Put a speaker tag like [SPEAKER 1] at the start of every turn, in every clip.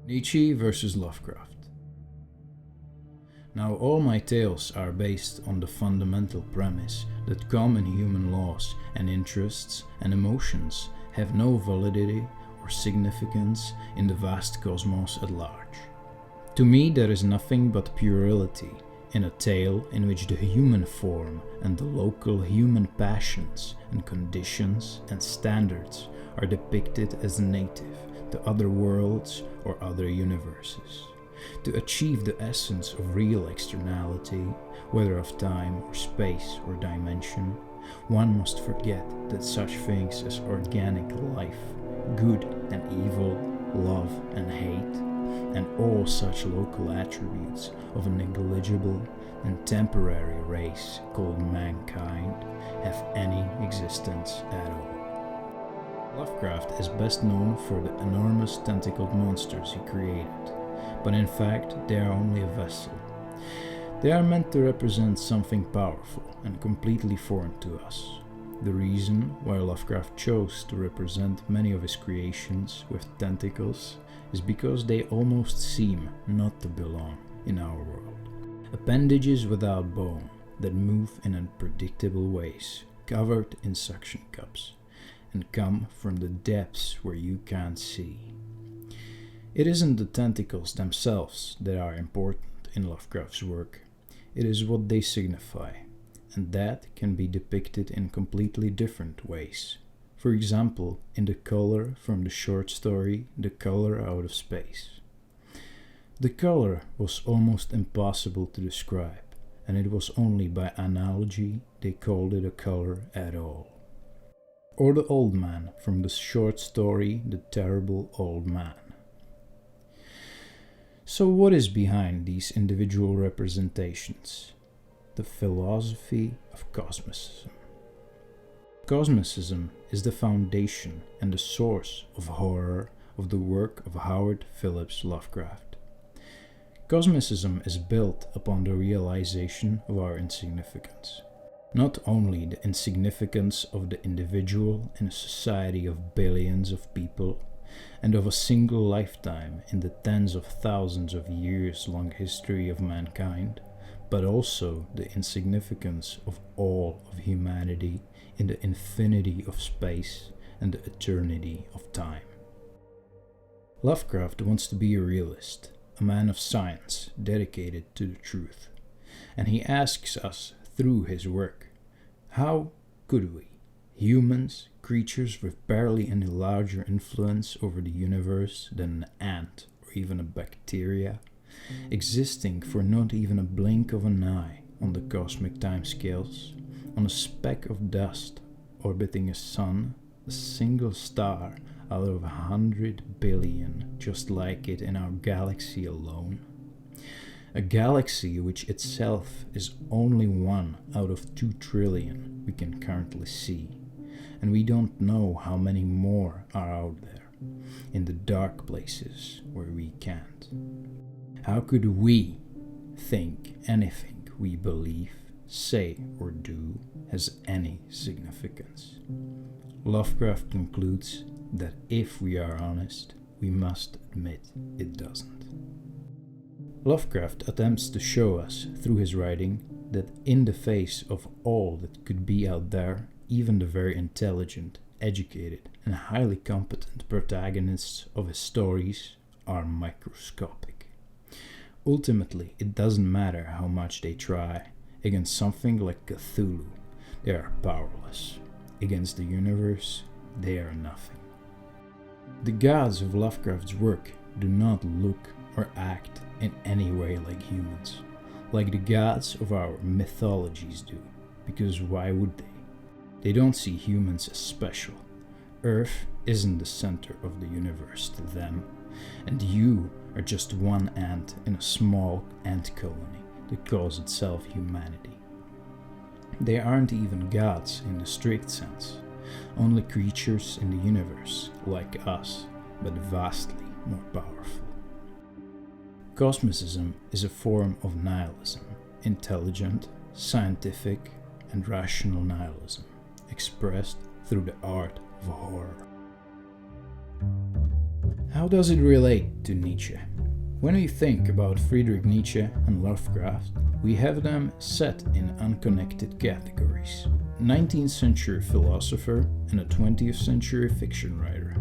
[SPEAKER 1] Nietzsche versus Lovecraft. Now all my tales are based on the fundamental premise that common human laws and interests and emotions have no validity or significance in the vast cosmos at large. To me there is nothing but puerility in a tale in which the human form and the local human passions and conditions and standards are depicted as native to other worlds or other universes. To achieve the essence of real externality, whether of time or space or dimension, one must forget that such things as organic life, good and evil, love and hate, and all such local attributes of a negligible and temporary race called mankind have any existence at all. Lovecraft is best known for the enormous tentacled monsters he created, but in fact they are only a vessel. They are meant to represent something powerful and completely foreign to us. The reason why Lovecraft chose to represent many of his creations with tentacles is because they almost seem not to belong in our world. Appendages without bone that move in unpredictable ways, covered in suction cups, and come from the depths where you can't see. It isn't the tentacles themselves that are important in Lovecraft's work, it is what they signify, and that can be depicted in completely different ways. For example, in the color from the short story The Color Out of Space. The color was almost impossible to describe, and it was only by analogy they called it a color at all. Or the old man from the short story The Terrible Old Man. So what is behind these individual representations? The philosophy of cosmicism. Cosmicism is the foundation and the source of horror of the work of Howard Phillips Lovecraft. Cosmicism is built upon the realization of our insignificance. Not only the insignificance of the individual in a society of billions of people, and of a single lifetime in the tens of thousands of years long history of mankind, but also the insignificance of all of humanity in the infinity of space and the eternity of time. Lovecraft wants to be a realist, a man of science dedicated to the truth, and he asks us through his work, how could we, humans, creatures with barely any larger influence over the universe than an ant or even a bacteria, existing for not even a blink of an eye on the cosmic timescales, on a speck of dust orbiting a sun, a single star out of 100 billion just like it in our galaxy alone. A galaxy which itself is only 1 out of 2 trillion we can currently see, and we don't know how many more are out there, in the dark places where we can't. How could we think anything we believe, say or do has any significance? Lovecraft concludes that if we are honest, we must admit it doesn't. Lovecraft attempts to show us through his writing that in the face of all that could be out there, even the very intelligent, educated, and highly competent protagonists of his stories are microscopic. Ultimately, it doesn't matter how much they try. Against something like Cthulhu, they are powerless. Against the universe, they are nothing. The gods of Lovecraft's work do not look or act in any way like humans, like the gods of our mythologies do, because why would they? They don't see humans as special. Earth isn't the center of the universe to them, and you are just one ant in a small ant colony that calls itself humanity. They aren't even gods in the strict sense, only creatures in the universe like us, but vastly more powerful. Cosmicism is a form of nihilism, intelligent, scientific, and rational nihilism, expressed through the art of horror. How does it relate to Nietzsche? When we think about Friedrich Nietzsche and Lovecraft, we have them set in unconnected categories. 19th century philosopher and a 20th century fiction writer.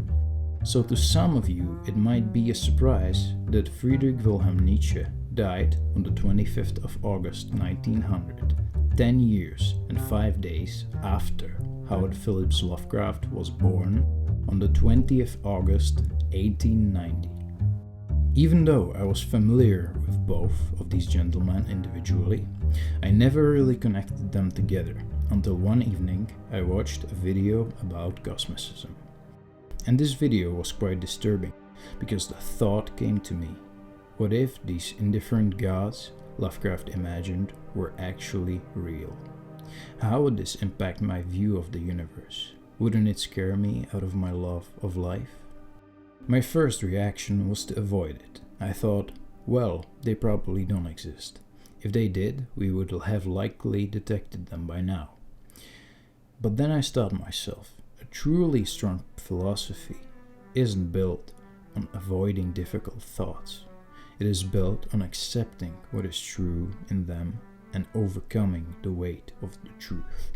[SPEAKER 1] So to some of you it might be a surprise that Friedrich Wilhelm Nietzsche died on the 25th of August 1900, 10 years and 5 days after Howard Phillips Lovecraft was born on the 20th August 1890. Even though I was familiar with both of these gentlemen individually, I never really connected them together until one evening I watched a video about cosmicism. And this video was quite disturbing because the thought came to me, what if these indifferent gods Lovecraft imagined were actually real? How would this impact my view of the universe? Wouldn't it scare me out of my love of life? My first reaction was to avoid it. I thought, well, they probably don't exist. If they did, we would have likely detected them by now. But then I stopped myself. A truly strong philosophy isn't built on avoiding difficult thoughts. It is built on accepting what is true in them and overcoming the weight of the truth.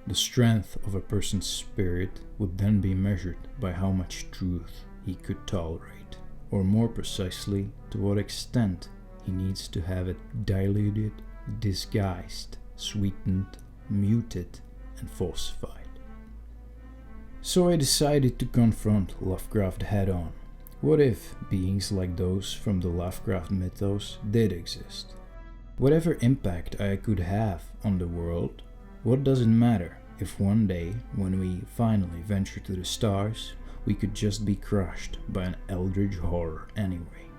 [SPEAKER 1] The strength of a person's spirit would then be measured by how much truth he could tolerate, or more precisely, to what extent he needs to have it diluted, disguised, sweetened, muted, and falsified. So I decided to confront Lovecraft head-on. What if beings like those from the Lovecraft mythos did exist? Whatever impact I could have on the world, what does it matter if one day, when we finally venture to the stars, we could just be crushed by an eldritch horror anyway?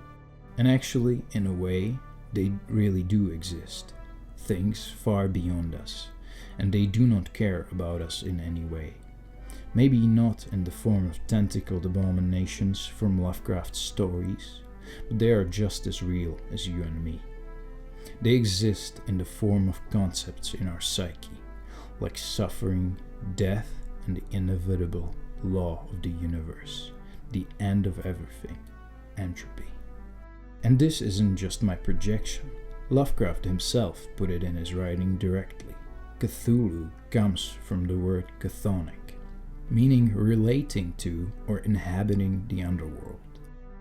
[SPEAKER 1] And actually, in a way, they really do exist. Things far beyond us, and they do not care about us in any way. Maybe not in the form of tentacled abominations from Lovecraft's stories, but they are just as real as you and me. They exist in the form of concepts in our psyche, like suffering, death, and the inevitable law of the universe, the end of everything, entropy. And this isn't just my projection. Lovecraft himself put it in his writing directly. Cthulhu comes from the word chthonic, meaning relating to or inhabiting the underworld.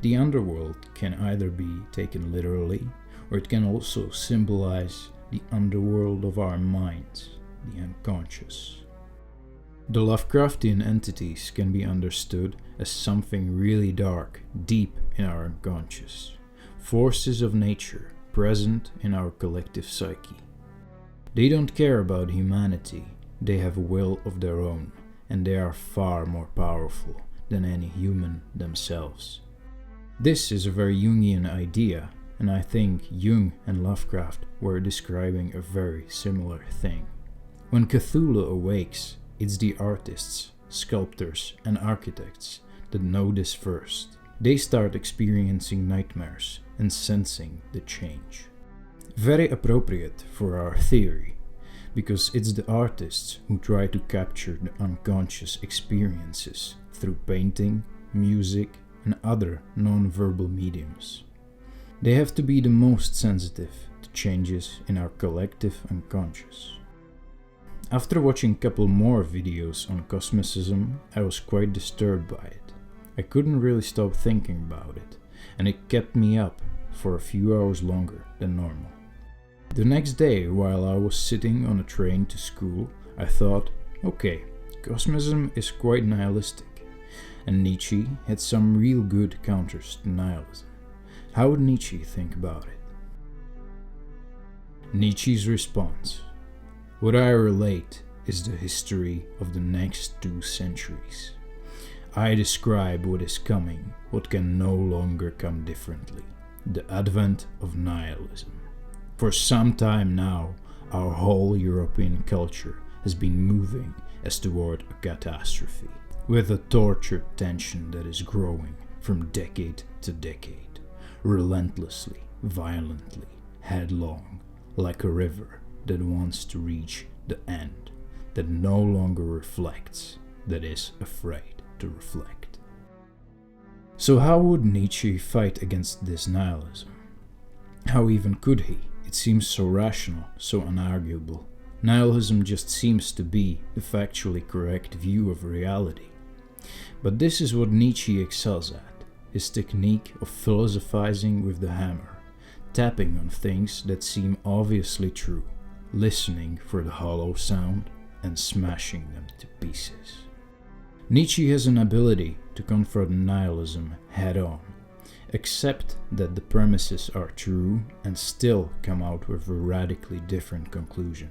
[SPEAKER 1] The underworld can either be taken literally, or it can also symbolize the underworld of our minds, the unconscious. The Lovecraftian entities can be understood as something really dark, deep in our unconscious, forces of nature present in our collective psyche. They don't care about humanity, they have a will of their own, and they are far more powerful than any human themselves. This is a very Jungian idea, and I think Jung and Lovecraft were describing a very similar thing. When Cthulhu awakes, it's the artists, sculptors, and architects that know this first. They start experiencing nightmares and sensing the change. Very appropriate for our theory, because it's the artists who try to capture the unconscious experiences through painting, music, and other non-verbal mediums. They have to be the most sensitive to changes in our collective unconscious. After watching a couple more videos on cosmicism, I was quite disturbed by it. I couldn't really stop thinking about it, and it kept me up for a few hours longer than normal. The next day, while I was sitting on a train to school, I thought, okay, cosmicism is quite nihilistic, and Nietzsche had some real good counters to nihilism. How would Nietzsche think about it? Nietzsche's response: what I relate is the history of the next 2 centuries. I describe what is coming, what can no longer come differently, the advent of nihilism. For some time now, our whole European culture has been moving as toward a catastrophe, with a tortured tension that is growing from decade to decade, relentlessly, violently, headlong, like a river that wants to reach the end, that no longer reflects, that is afraid to reflect. So how would Nietzsche fight against this nihilism? How even could he? It seems so rational, so unarguable. Nihilism just seems to be the factually correct view of reality. But this is what Nietzsche excels at, his technique of philosophizing with the hammer, tapping on things that seem obviously true, listening for the hollow sound and smashing them to pieces. Nietzsche has an ability to confront nihilism head-on, accept that the premises are true and still come out with a radically different conclusion.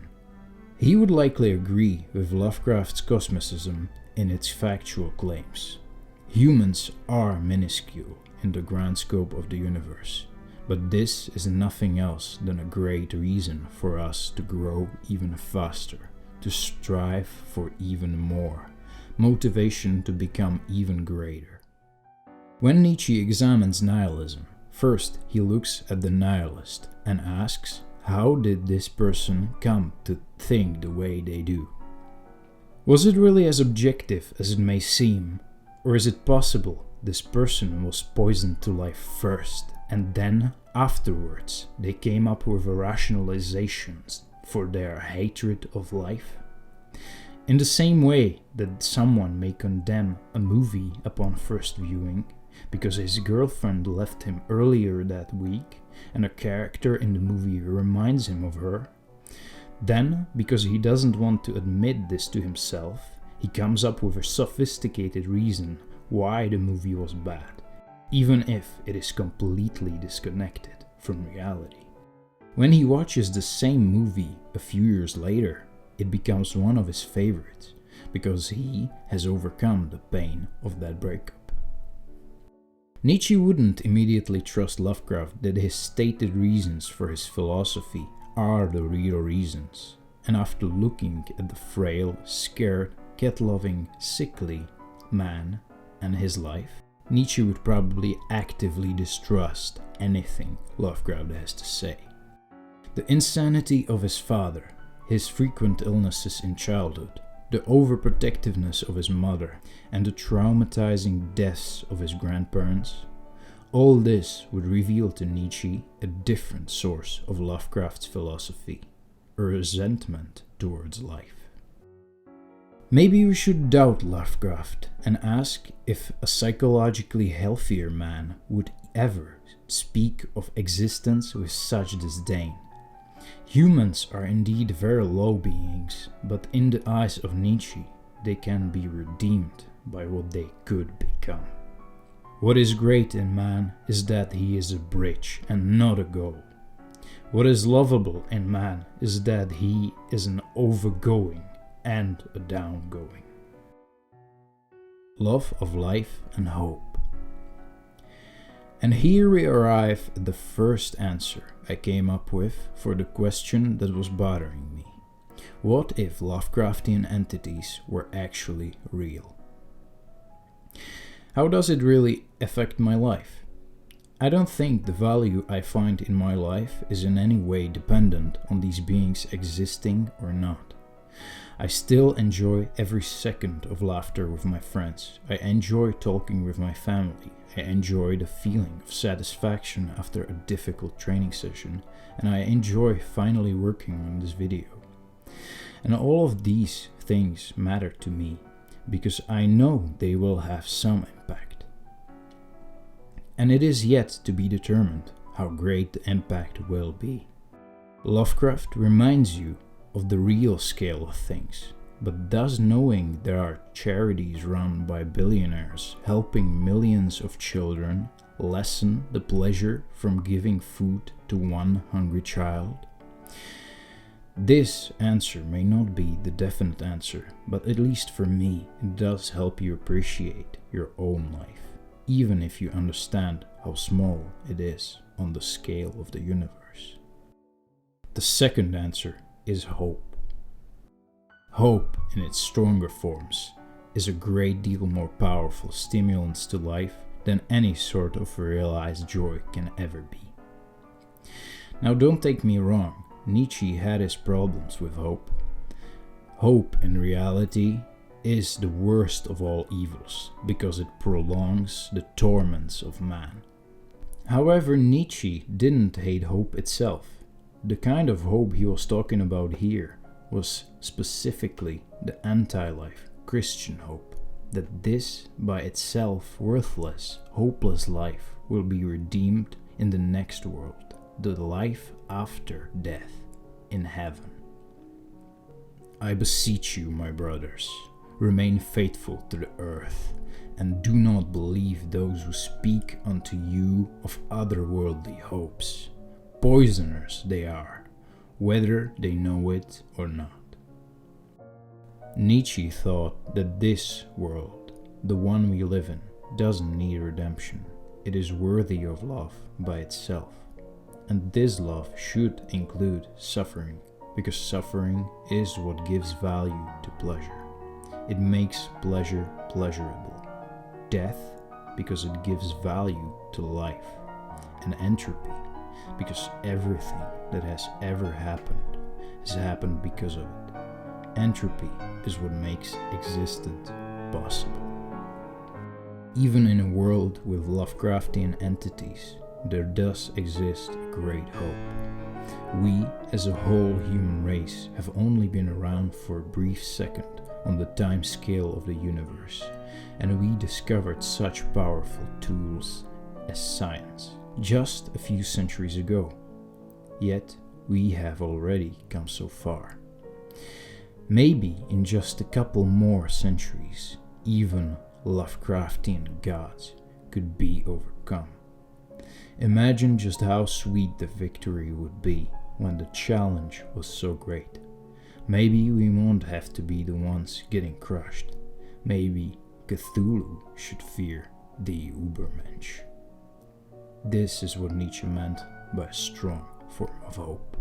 [SPEAKER 1] He would likely agree with Lovecraft's cosmicism in its factual claims. Humans are minuscule in the grand scope of the universe, but this is nothing else than a great reason for us to grow even faster, to strive for even more, motivation to become even greater. When Nietzsche examines nihilism, first he looks at the nihilist and asks, how did this person come to think the way they do? Was it really as objective as it may seem, or is it possible this person was poisoned to life first, and then afterwards they came up with rationalizations for their hatred of life? In the same way that someone may condemn a movie upon first viewing because his girlfriend left him earlier that week and a character in the movie reminds him of her, then, because he doesn't want to admit this to himself, he comes up with a sophisticated reason why the movie was bad, even if it is completely disconnected from reality. When he watches the same movie a few years later, it becomes one of his favorites, because he has overcome the pain of that breakup. Nietzsche wouldn't immediately trust Lovecraft that his stated reasons for his philosophy are the real reasons, and after looking at the frail, scared, cat-loving, sickly man and his life, Nietzsche would probably actively distrust anything Lovecraft has to say. The insanity of his father, his frequent illnesses in childhood, the overprotectiveness of his mother, and the traumatizing deaths of his grandparents, all this would reveal to Nietzsche a different source of Lovecraft's philosophy, a resentment towards life. Maybe we should doubt Lovecraft and ask if a psychologically healthier man would ever speak of existence with such disdain. Humans are indeed very low beings, but in the eyes of Nietzsche, they can be redeemed by what they could become. What is great in man is that he is a bridge and not a goal. What is lovable in man is that he is an overgoing and a downgoing. Love of life and hope. And here we arrive at the first answer I came up with for the question that was bothering me. What if Lovecraftian entities were actually real? How does it really affect my life? I don't think the value I find in my life is in any way dependent on these beings existing or not. I still enjoy every second of laughter with my friends. I enjoy talking with my family. I enjoy the feeling of satisfaction after a difficult training session, and I enjoy finally working on this video. And all of these things matter to me, because I know they will have some impact. And it is yet to be determined how great the impact will be. Lovecraft reminds you of the real scale of things, but does knowing there are charities run by billionaires helping millions of children lessen the pleasure from giving food to one hungry child? This answer may not be the definite answer, but at least for me, it does help you appreciate your own life, even if you understand how small it is on the scale of the universe. The second answer is hope. Hope, in its stronger forms, is a great deal more powerful stimulant to life than any sort of realized joy can ever be. Now, don't take me wrong, Nietzsche had his problems with hope. Hope, in reality, is the worst of all evils because it prolongs the torments of man. However, Nietzsche didn't hate hope itself. The kind of hope he was talking about here was specifically the anti-life Christian hope, that this by itself worthless, hopeless life will be redeemed in the next world, the life after death, in heaven. I beseech you, my brothers, remain faithful to the earth, and do not believe those who speak unto you of otherworldly hopes. Poisoners they are, whether they know it or not. Nietzsche thought that this world, the one we live in, doesn't need redemption. It is worthy of love by itself. And this love should include suffering, because suffering is what gives value to pleasure. It makes pleasure pleasurable. Death, because it gives value to life. And entropy, because everything that has ever happened has happened because of it. Entropy is what makes existence possible. Even in a world with Lovecraftian entities, there does exist a great hope. We, as a whole human race, have only been around for a brief second on the time scale of the universe, and we discovered such powerful tools as science just a few centuries ago. Yet we have already come so far. Maybe in just a couple more centuries, even Lovecraftian gods could be overcome. Imagine just how sweet the victory would be when the challenge was so great. Maybe we won't have to be the ones getting crushed. Maybe Cthulhu should fear the Übermensch. This is what Nietzsche meant by a strong form of hope.